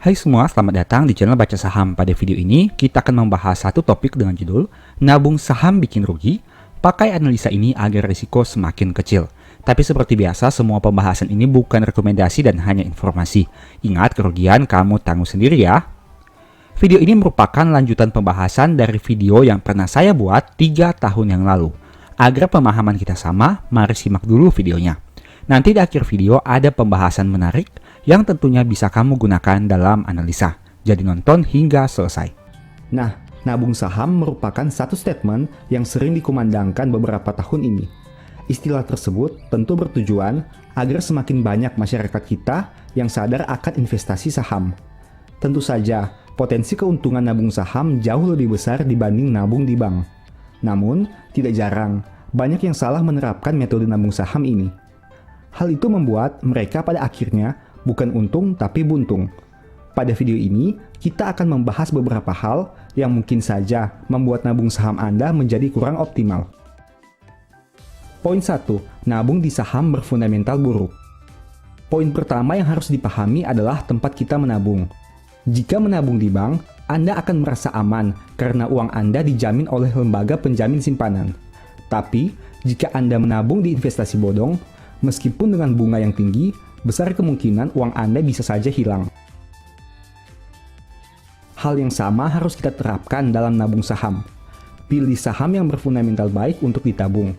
Hai semua, selamat datang di channel Baca Saham. Pada video ini, kita akan membahas satu topik dengan judul Nabung saham bikin rugi? Pakai analisa ini agar risiko semakin kecil. Tapi seperti biasa, semua pembahasan ini bukan rekomendasi dan hanya informasi. Ingat, kerugian kamu tanggung sendiri ya. Video ini merupakan lanjutan pembahasan dari video yang pernah saya buat 3 tahun yang lalu. Agar pemahaman kita sama, mari simak dulu videonya. Nanti di akhir video ada pembahasan menarik yang tentunya bisa kamu gunakan dalam analisa. Jadi nonton hingga selesai. Nah, nabung saham merupakan satu statement yang sering dikumandangkan beberapa tahun ini. Istilah tersebut tentu bertujuan agar semakin banyak masyarakat kita yang sadar akan investasi saham. Tentu saja, potensi keuntungan nabung saham jauh lebih besar dibanding nabung di bank. Namun, tidak jarang, banyak yang salah menerapkan metode nabung saham ini. Hal itu membuat mereka pada akhirnya bukan untung tapi buntung. Pada video ini, kita akan membahas beberapa hal yang mungkin saja membuat nabung saham Anda menjadi kurang optimal. Poin 1. Nabung di saham berfundamental buruk. Poin pertama yang harus dipahami adalah tempat kita menabung. Jika menabung di bank, Anda akan merasa aman karena uang Anda dijamin oleh lembaga penjamin simpanan. Tapi, jika Anda menabung di investasi bodong, meskipun dengan bunga yang tinggi, besar kemungkinan uang Anda bisa saja hilang. Hal yang sama harus kita terapkan dalam nabung saham. Pilih saham yang berfundamental baik untuk ditabung.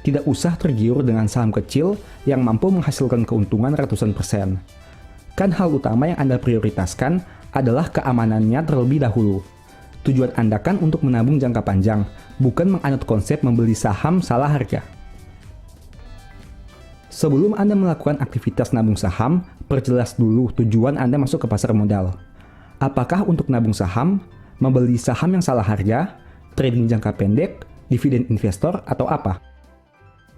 Tidak usah tergiur dengan saham kecil yang mampu menghasilkan keuntungan ratusan persen. Kan hal utama yang Anda prioritaskan adalah keamanannya terlebih dahulu. Tujuan Anda kan untuk menabung jangka panjang, bukan menganut konsep membeli saham salah harga. Sebelum Anda melakukan aktivitas nabung saham, perjelas dulu tujuan Anda masuk ke pasar modal. Apakah untuk nabung saham, membeli saham yang salah harga, trading jangka pendek, dividen investor, atau apa?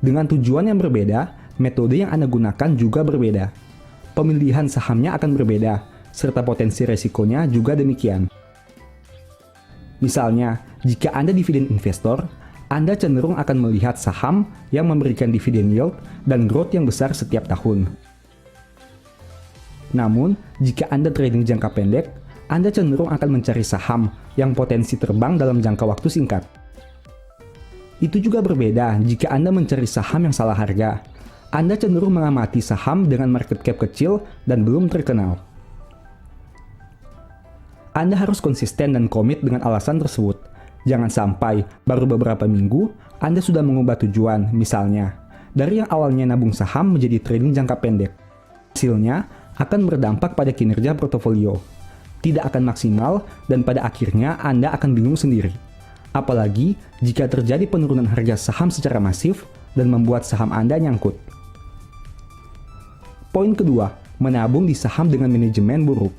Dengan tujuan yang berbeda, metode yang Anda gunakan juga berbeda. Pemilihan sahamnya akan berbeda, serta potensi resikonya juga demikian. Misalnya, jika Anda dividen investor, Anda cenderung akan melihat saham yang memberikan dividen yield dan growth yang besar setiap tahun. Namun, jika Anda trading jangka pendek, Anda cenderung akan mencari saham yang potensi terbang dalam jangka waktu singkat. Itu juga berbeda jika Anda mencari saham yang salah harga. Anda cenderung mengamati saham dengan market cap kecil dan belum terkenal. Anda harus konsisten dan komit dengan alasan tersebut. Jangan sampai baru beberapa minggu Anda sudah mengubah tujuan, misalnya dari yang awalnya nabung saham menjadi trading jangka pendek. Hasilnya akan berdampak pada kinerja portofolio, tidak akan maksimal, dan pada akhirnya Anda akan bingung sendiri. Apalagi jika terjadi penurunan harga saham secara masif dan membuat saham Anda nyangkut. Poin kedua, menabung di saham dengan manajemen buruk.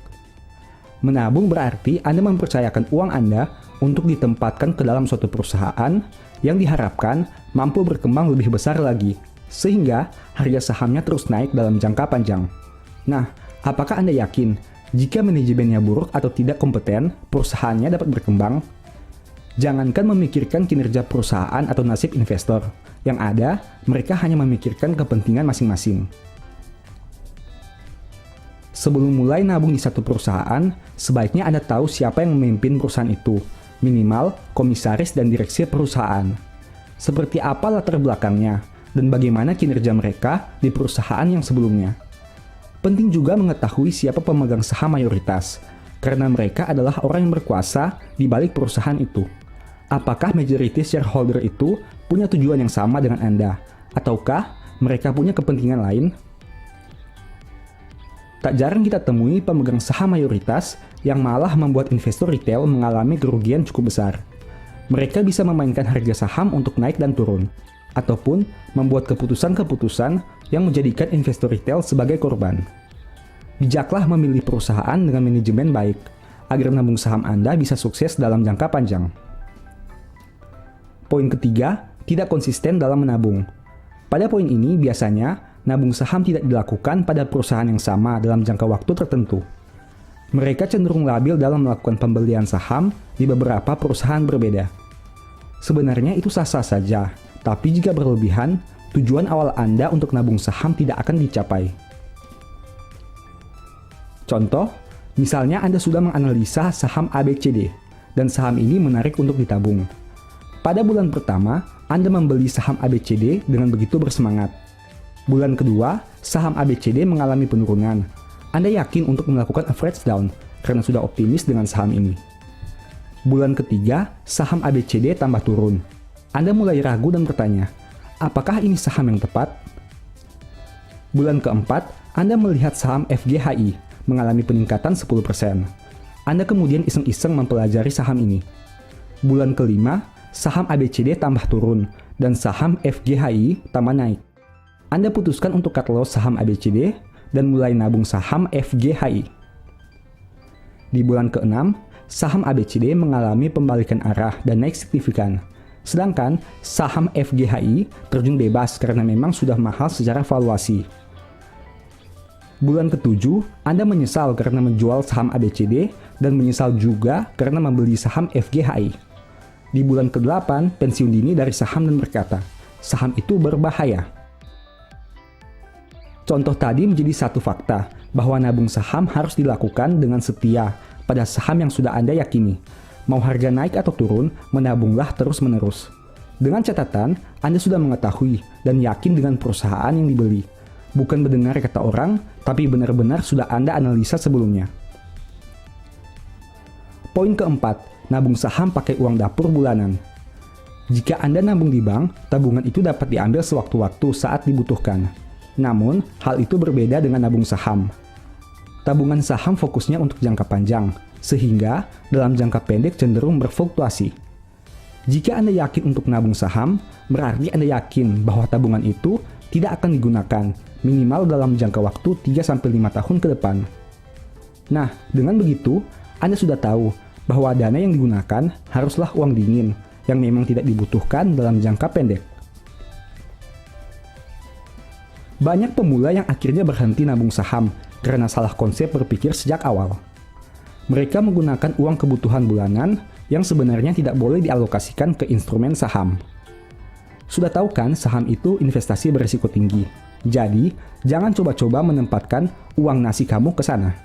Menabung berarti Anda mempercayakan uang Anda untuk ditempatkan ke dalam suatu perusahaan yang diharapkan mampu berkembang lebih besar lagi, sehingga harga sahamnya terus naik dalam jangka panjang. Nah, apakah Anda yakin jika manajemennya buruk atau tidak kompeten, perusahaannya dapat berkembang? Jangankan memikirkan kinerja perusahaan atau nasib investor. Yang ada, mereka hanya memikirkan kepentingan masing-masing. Sebelum mulai nabung di satu perusahaan, sebaiknya Anda tahu siapa yang memimpin perusahaan itu, minimal komisaris dan direksi perusahaan. Seperti apa latar belakangnya, dan bagaimana kinerja mereka di perusahaan yang sebelumnya. Penting juga mengetahui siapa pemegang saham mayoritas, karena mereka adalah orang yang berkuasa di balik perusahaan itu. Apakah majority shareholder itu punya tujuan yang sama dengan Anda, ataukah mereka punya kepentingan lain? Tak jarang kita temui pemegang saham mayoritas yang malah membuat investor retail mengalami kerugian cukup besar. Mereka bisa memainkan harga saham untuk naik dan turun, ataupun membuat keputusan-keputusan yang menjadikan investor retail sebagai korban. Bijaklah memilih perusahaan dengan manajemen baik, agar nabung saham Anda bisa sukses dalam jangka panjang. Poin ketiga, tidak konsisten dalam menabung. Pada poin ini biasanya, nabung saham tidak dilakukan pada perusahaan yang sama dalam jangka waktu tertentu. Mereka cenderung labil dalam melakukan pembelian saham di beberapa perusahaan berbeda. Sebenarnya itu sah-sah saja, tapi jika berlebihan, tujuan awal Anda untuk nabung saham tidak akan dicapai. Contoh, Misalnya Anda sudah menganalisa saham ABCD, dan saham ini menarik untuk ditabung. Pada bulan pertama, Anda membeli saham ABCD dengan begitu bersemangat. Bulan kedua, saham ABCD mengalami penurunan. Anda yakin untuk melakukan average down karena sudah optimis dengan saham ini. Bulan ketiga, saham ABCD tambah turun. Anda mulai ragu dan bertanya, apakah ini saham yang tepat? Bulan keempat, Anda melihat saham FGHI mengalami peningkatan 10%. Anda kemudian iseng-iseng mempelajari saham ini. Bulan kelima, saham ABCD tambah turun dan saham FGHI tambah naik. Anda putuskan untuk cut loss saham ABCD dan mulai nabung saham FGHI. Di bulan ke-6, saham ABCD mengalami pembalikan arah dan naik signifikan. Sedangkan saham FGHI terjun bebas karena memang sudah mahal secara valuasi. Bulan ke-7, Anda menyesal karena menjual saham ABCD dan menyesal juga karena membeli saham FGHI. Di bulan ke-8, pensiun dini dari saham dan berkata, saham itu berbahaya. Contoh tadi menjadi satu fakta bahwa nabung saham harus dilakukan dengan setia pada saham yang sudah Anda yakini. Mau harga naik atau turun, menabunglah terus-menerus. Dengan catatan, Anda sudah mengetahui dan yakin dengan perusahaan yang dibeli. Bukan mendengar kata orang, tapi benar-benar sudah Anda analisa sebelumnya. Poin keempat, nabung saham pakai uang dapur bulanan. Jika Anda nabung di bank, tabungan itu dapat diambil sewaktu-waktu saat dibutuhkan. Namun, hal itu berbeda dengan nabung saham. Tabungan saham fokusnya untuk jangka panjang, sehingga dalam jangka pendek cenderung berfluktuasi. Jika Anda yakin untuk nabung saham, berarti Anda yakin bahwa tabungan itu tidak akan digunakan minimal dalam jangka waktu 3-5 tahun ke depan. Nah, dengan begitu, Anda sudah tahu bahwa dana yang digunakan haruslah uang dingin yang memang tidak dibutuhkan dalam jangka pendek. Banyak pemula yang akhirnya berhenti nabung saham karena salah konsep berpikir sejak awal. Mereka menggunakan uang kebutuhan bulanan yang sebenarnya tidak boleh dialokasikan ke instrumen saham. Sudah tahu kan saham itu investasi berisiko tinggi. Jadi, jangan coba-coba menempatkan uang nasi kamu ke sana.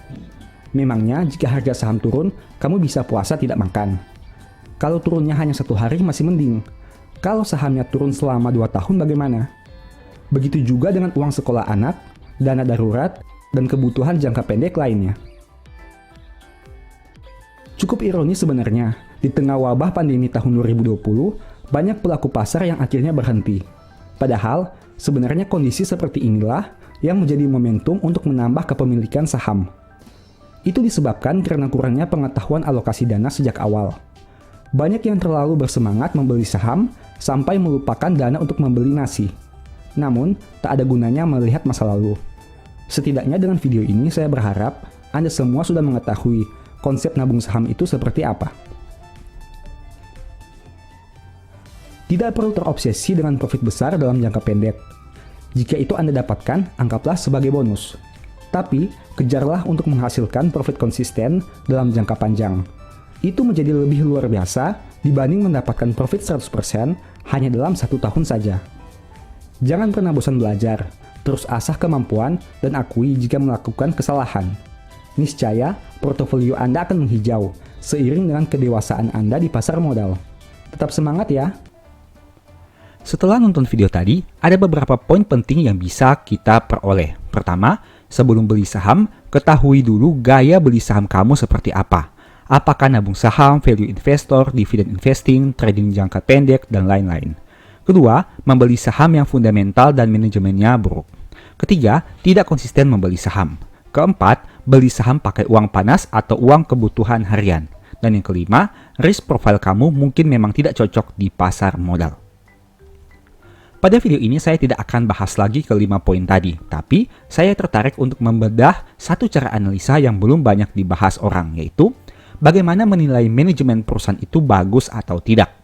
Memangnya jika harga saham turun, kamu bisa puasa tidak makan. Kalau turunnya hanya 1 hari masih mending. Kalau sahamnya turun selama 2 tahun bagaimana? Begitu juga dengan uang sekolah anak, dana darurat, dan kebutuhan jangka pendek lainnya. Cukup ironis sebenarnya, di tengah wabah pandemi tahun 2020, banyak pelaku pasar yang akhirnya berhenti. Padahal, sebenarnya kondisi seperti inilah yang menjadi momentum untuk menambah kepemilikan saham. Itu disebabkan karena kurangnya pengetahuan alokasi dana sejak awal. Banyak yang terlalu bersemangat membeli saham sampai melupakan dana untuk membeli nasi. Namun, tak ada gunanya melihat masa lalu. Setidaknya dengan video ini saya berharap Anda semua sudah mengetahui konsep nabung saham itu seperti apa. Tidak perlu terobsesi dengan profit besar dalam jangka pendek. Jika itu Anda dapatkan, anggaplah sebagai bonus. Tapi, kejarlah untuk menghasilkan profit konsisten dalam jangka panjang. Itu menjadi lebih luar biasa dibanding mendapatkan profit 100% hanya dalam 1 tahun saja. Jangan pernah bosan belajar, terus asah kemampuan dan akui jika melakukan kesalahan. Niscaya, portofolio Anda akan menghijau seiring dengan kedewasaan Anda di pasar modal. Tetap semangat ya! Setelah nonton video tadi, ada beberapa poin penting yang bisa kita peroleh. Pertama, sebelum beli saham, ketahui dulu gaya beli saham kamu seperti apa. Apakah nabung saham, value investor, dividend investing, trading jangka pendek, dan lain-lain. Kedua, membeli saham yang fundamental dan manajemennya buruk. Ketiga, tidak konsisten membeli saham. Keempat, beli saham pakai uang panas atau uang kebutuhan harian. Dan yang kelima, risk profile kamu mungkin memang tidak cocok di pasar modal. Pada video ini saya tidak akan bahas lagi ke 5 poin tadi, tapi saya tertarik untuk membedah satu cara analisa yang belum banyak dibahas orang, yaitu bagaimana menilai manajemen perusahaan itu bagus atau tidak.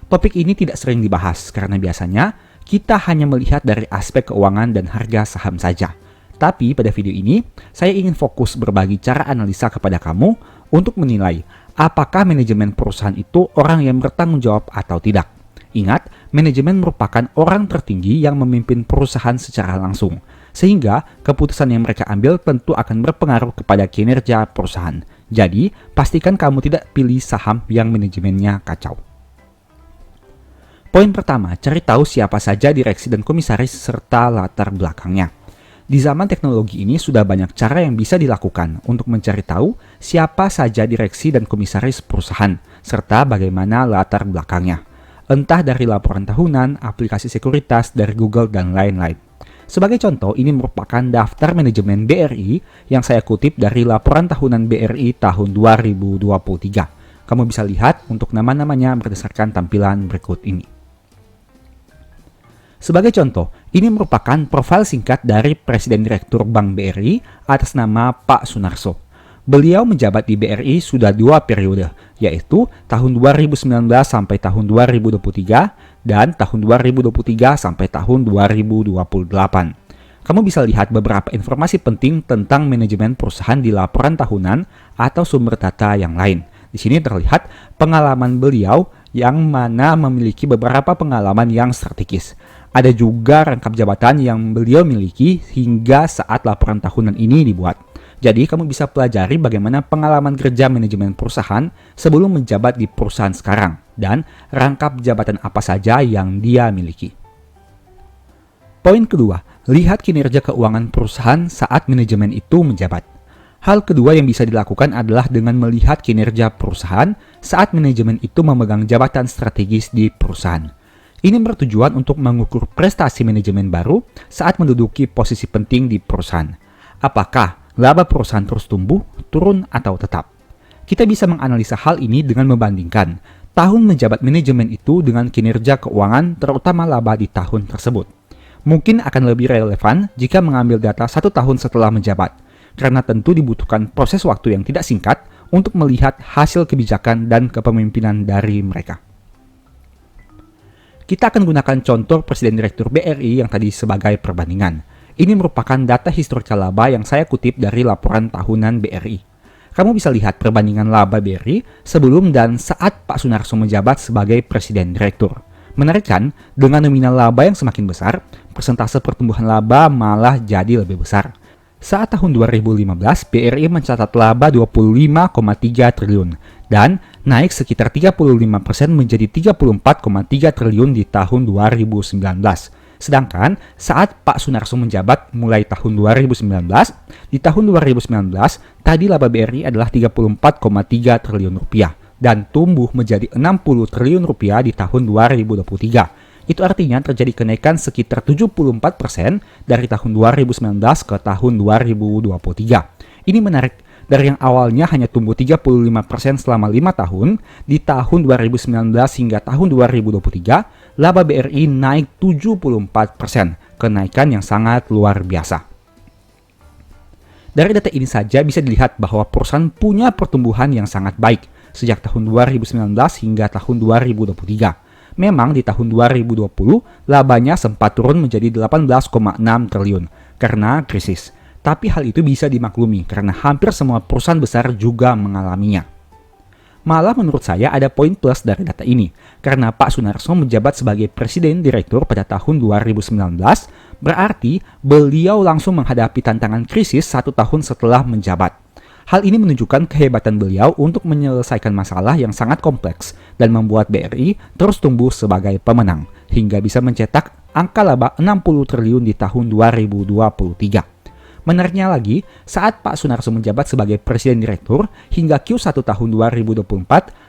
Topik ini tidak sering dibahas karena biasanya kita hanya melihat dari aspek keuangan dan harga saham saja. Tapi pada video ini, saya ingin fokus berbagi cara analisa kepada kamu untuk menilai apakah manajemen perusahaan itu orang yang bertanggung jawab atau tidak. Ingat, manajemen merupakan orang tertinggi yang memimpin perusahaan secara langsung. Sehingga keputusan yang mereka ambil tentu akan berpengaruh kepada kinerja perusahaan. Jadi, pastikan kamu tidak pilih saham yang manajemennya kacau. Poin pertama, cari tahu siapa saja direksi dan komisaris serta latar belakangnya. Di zaman teknologi ini sudah banyak cara yang bisa dilakukan untuk mencari tahu siapa saja direksi dan komisaris perusahaan, serta bagaimana latar belakangnya. Entah dari laporan tahunan, aplikasi sekuritas dari Google, dan lain-lain. Sebagai contoh, ini merupakan daftar manajemen BRI yang saya kutip dari laporan tahunan BRI tahun 2023. Kamu bisa lihat untuk nama-namanya berdasarkan tampilan berikut ini. Sebagai contoh, ini merupakan profil singkat dari Presiden Direktur Bank BRI atas nama Pak Sunarso. Beliau menjabat di BRI sudah 2 periode, yaitu tahun 2019 sampai tahun 2023 dan tahun 2023 sampai tahun 2028. Kamu bisa lihat beberapa informasi penting tentang manajemen perusahaan di laporan tahunan atau sumber data yang lain. Di sini terlihat pengalaman beliau yang mana memiliki beberapa pengalaman yang strategis. Ada juga rangkap jabatan yang beliau miliki hingga saat laporan tahunan ini dibuat. Jadi kamu bisa pelajari bagaimana pengalaman kerja manajemen perusahaan sebelum menjabat di perusahaan sekarang dan rangkap jabatan apa saja yang dia miliki. Poin kedua, lihat kinerja keuangan perusahaan saat manajemen itu menjabat. Hal kedua yang bisa dilakukan adalah dengan melihat kinerja perusahaan saat manajemen itu memegang jabatan strategis di perusahaan. Ini bertujuan untuk mengukur prestasi manajemen baru saat menduduki posisi penting di perusahaan. Apakah laba perusahaan terus tumbuh, turun, atau tetap? Kita bisa menganalisa hal ini dengan membandingkan tahun menjabat manajemen itu dengan kinerja keuangan terutama laba di tahun tersebut. Mungkin akan lebih relevan jika mengambil data 1 tahun setelah menjabat, karena tentu dibutuhkan proses waktu yang tidak singkat untuk melihat hasil kebijakan dan kepemimpinan dari mereka. Kita akan gunakan contoh Presiden Direktur BRI yang tadi sebagai perbandingan. Ini merupakan data historikal laba yang saya kutip dari laporan tahunan BRI. Kamu bisa lihat perbandingan laba BRI sebelum dan saat Pak Sunarso menjabat sebagai Presiden Direktur. Menarikkan, dengan nominal laba yang semakin besar, persentase pertumbuhan laba malah jadi lebih besar. Saat tahun 2015, BRI mencatat laba 25,3 triliun dan naik sekitar 35% menjadi 34,3 triliun di tahun 2019. Sedangkan saat Pak Sunarso menjabat mulai tahun 2019, di tahun 2019 tadi laba BRI adalah 34,3 triliun rupiah dan tumbuh menjadi 60 triliun rupiah di tahun 2023. Itu artinya terjadi kenaikan sekitar 74% dari tahun 2019 ke tahun 2023. Ini menarik, dari yang awalnya hanya tumbuh 35% selama 5 tahun, di tahun 2019 hingga tahun 2023, laba BRI naik 74%, kenaikan yang sangat luar biasa. Dari data ini saja bisa dilihat bahwa perusahaan punya pertumbuhan yang sangat baik sejak tahun 2019 hingga tahun 2023. Memang di tahun 2020, labanya sempat turun menjadi 18,6 triliun karena krisis. Tapi hal itu bisa dimaklumi karena hampir semua perusahaan besar juga mengalaminya. Malah menurut saya ada poin plus dari data ini, karena Pak Sunarso menjabat sebagai Presiden Direktur pada tahun 2019, berarti beliau langsung menghadapi tantangan krisis 1 tahun setelah menjabat. Hal ini menunjukkan kehebatan beliau untuk menyelesaikan masalah yang sangat kompleks dan membuat BRI terus tumbuh sebagai pemenang, hingga bisa mencetak angka laba 60 triliun di tahun 2023. Menariknya lagi, saat Pak Sunarso menjabat sebagai Presiden Direktur hingga Q1 tahun 2024,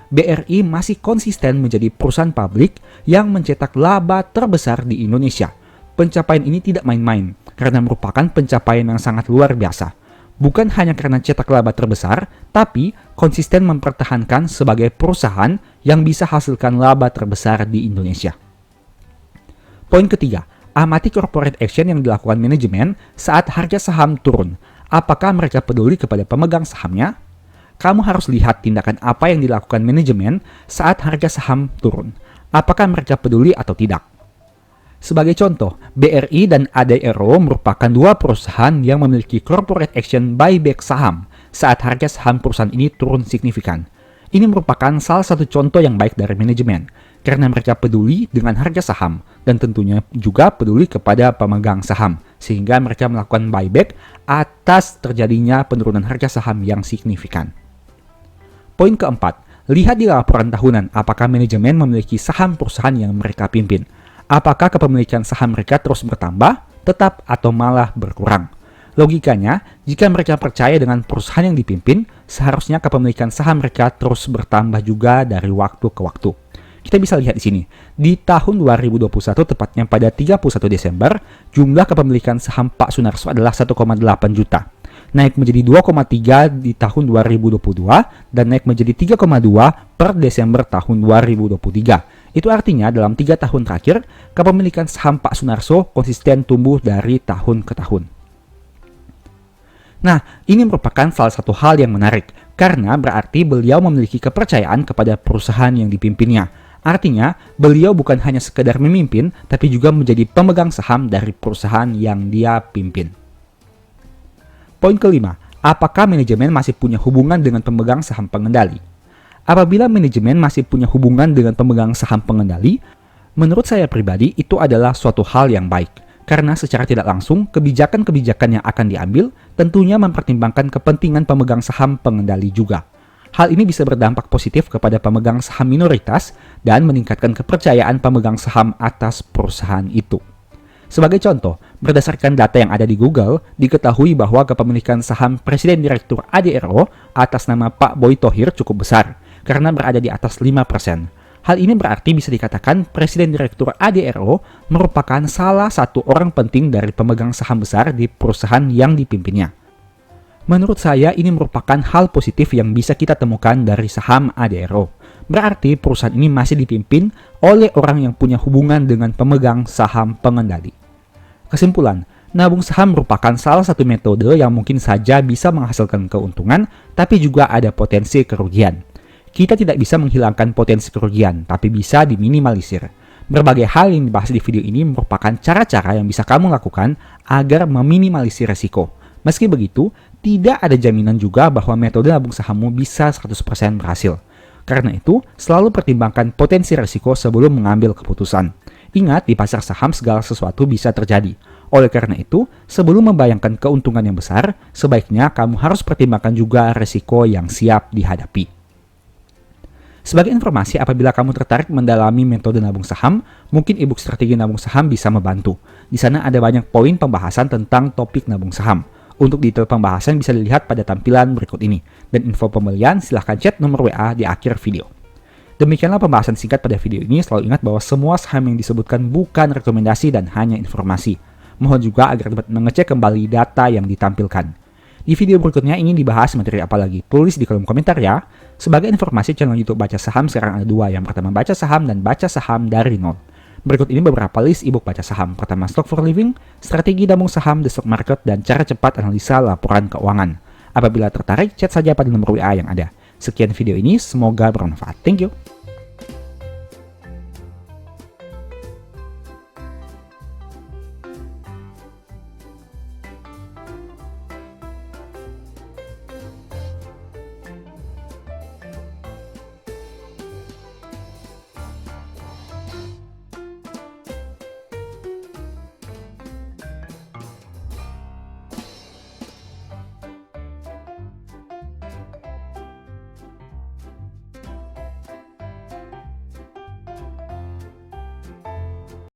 BRI masih konsisten menjadi perusahaan publik yang mencetak laba terbesar di Indonesia. Pencapaian ini tidak main-main, karena merupakan pencapaian yang sangat luar biasa. Bukan hanya karena cetak laba terbesar, tapi konsisten mempertahankan sebagai perusahaan yang bisa hasilkan laba terbesar di Indonesia. Poin ketiga, amati corporate action yang dilakukan manajemen saat harga saham turun. Apakah mereka peduli kepada pemegang sahamnya? Kamu harus lihat tindakan apa yang dilakukan manajemen saat harga saham turun. Apakah mereka peduli atau tidak? Sebagai contoh, BRI dan Adaro merupakan 2 perusahaan yang memiliki corporate action buyback saham saat harga saham perusahaan ini turun signifikan. Ini merupakan salah satu contoh yang baik dari manajemen, karena mereka peduli dengan harga saham dan tentunya juga peduli kepada pemegang saham, sehingga mereka melakukan buyback atas terjadinya penurunan harga saham yang signifikan. Poin keempat, lihat di laporan tahunan apakah manajemen memiliki saham perusahaan yang mereka pimpin. Apakah kepemilikan saham mereka terus bertambah, tetap, atau malah berkurang. Logikanya, jika mereka percaya dengan perusahaan yang dipimpin, seharusnya kepemilikan saham mereka terus bertambah juga dari waktu ke waktu. Kita bisa lihat di sini, di tahun 2021 tepatnya pada 31 Desember, jumlah kepemilikan saham Pak Sunarso adalah 1,8 juta. Naik menjadi 2,3 di tahun 2022 dan naik menjadi 3,2 per Desember tahun 2023. Itu artinya dalam 3 tahun terakhir, kepemilikan saham Pak Sunarso konsisten tumbuh dari tahun ke tahun. Nah, ini merupakan salah satu hal yang menarik, karena berarti beliau memiliki kepercayaan kepada perusahaan yang dipimpinnya. Artinya, beliau bukan hanya sekedar memimpin, tapi juga menjadi pemegang saham dari perusahaan yang dia pimpin. Poin kelima, apakah manajemen masih punya hubungan dengan pemegang saham pengendali? Apabila manajemen masih punya hubungan dengan pemegang saham pengendali, menurut saya pribadi itu adalah suatu hal yang baik. Karena secara tidak langsung, kebijakan-kebijakan yang akan diambil tentunya mempertimbangkan kepentingan pemegang saham pengendali juga. Hal ini bisa berdampak positif kepada pemegang saham minoritas dan meningkatkan kepercayaan pemegang saham atas perusahaan itu. Sebagai contoh, berdasarkan data yang ada di Google, diketahui bahwa kepemilikan saham Presiden Direktur ADRO atas nama Pak Boy Thohir cukup besar, karena berada di atas 5%. Hal ini berarti bisa dikatakan Presiden Direktur ADRO merupakan salah satu orang penting dari pemegang saham besar di perusahaan yang dipimpinnya. Menurut saya ini merupakan hal positif yang bisa kita temukan dari saham ADRO. Berarti perusahaan ini masih dipimpin oleh orang yang punya hubungan dengan pemegang saham pengendali. Kesimpulan, nabung saham merupakan salah satu metode yang mungkin saja bisa menghasilkan keuntungan, tapi juga ada potensi kerugian. Kita tidak bisa menghilangkan potensi kerugian, tapi bisa diminimalisir. Berbagai hal yang dibahas di video ini merupakan cara-cara yang bisa kamu lakukan agar meminimalisir resiko. Meski begitu, tidak ada jaminan juga bahwa metode nabung sahammu bisa 100% berhasil. Karena itu, selalu pertimbangkan potensi risiko sebelum mengambil keputusan. Ingat, di pasar saham segala sesuatu bisa terjadi. Oleh karena itu, sebelum membayangkan keuntungan yang besar, sebaiknya kamu harus pertimbangkan juga risiko yang siap dihadapi. Sebagai informasi, apabila kamu tertarik mendalami metode nabung saham, mungkin ebook strategi nabung saham bisa membantu. Di sana ada banyak poin pembahasan tentang topik nabung saham. Untuk detail pembahasan bisa dilihat pada tampilan berikut ini. Dan info pembelian silahkan chat nomor WA di akhir video. Demikianlah pembahasan singkat pada video ini. Selalu ingat bahwa semua saham yang disebutkan bukan rekomendasi dan hanya informasi. Mohon juga agar dapat mengecek kembali data yang ditampilkan. Di video berikutnya ingin dibahas materi apa lagi? Tulis di kolom komentar ya. Sebagai informasi, channel YouTube Baca Saham sekarang ada 2. Yang pertama Baca Saham dan Baca Saham dari Nol. Berikut ini beberapa list ebook baca saham. Pertama, Stock for Living, strategi nabung saham, the stock market, dan cara cepat analisa laporan keuangan. Apabila tertarik, chat saja pada nomor WA yang ada. Sekian video ini, semoga bermanfaat. Thank you.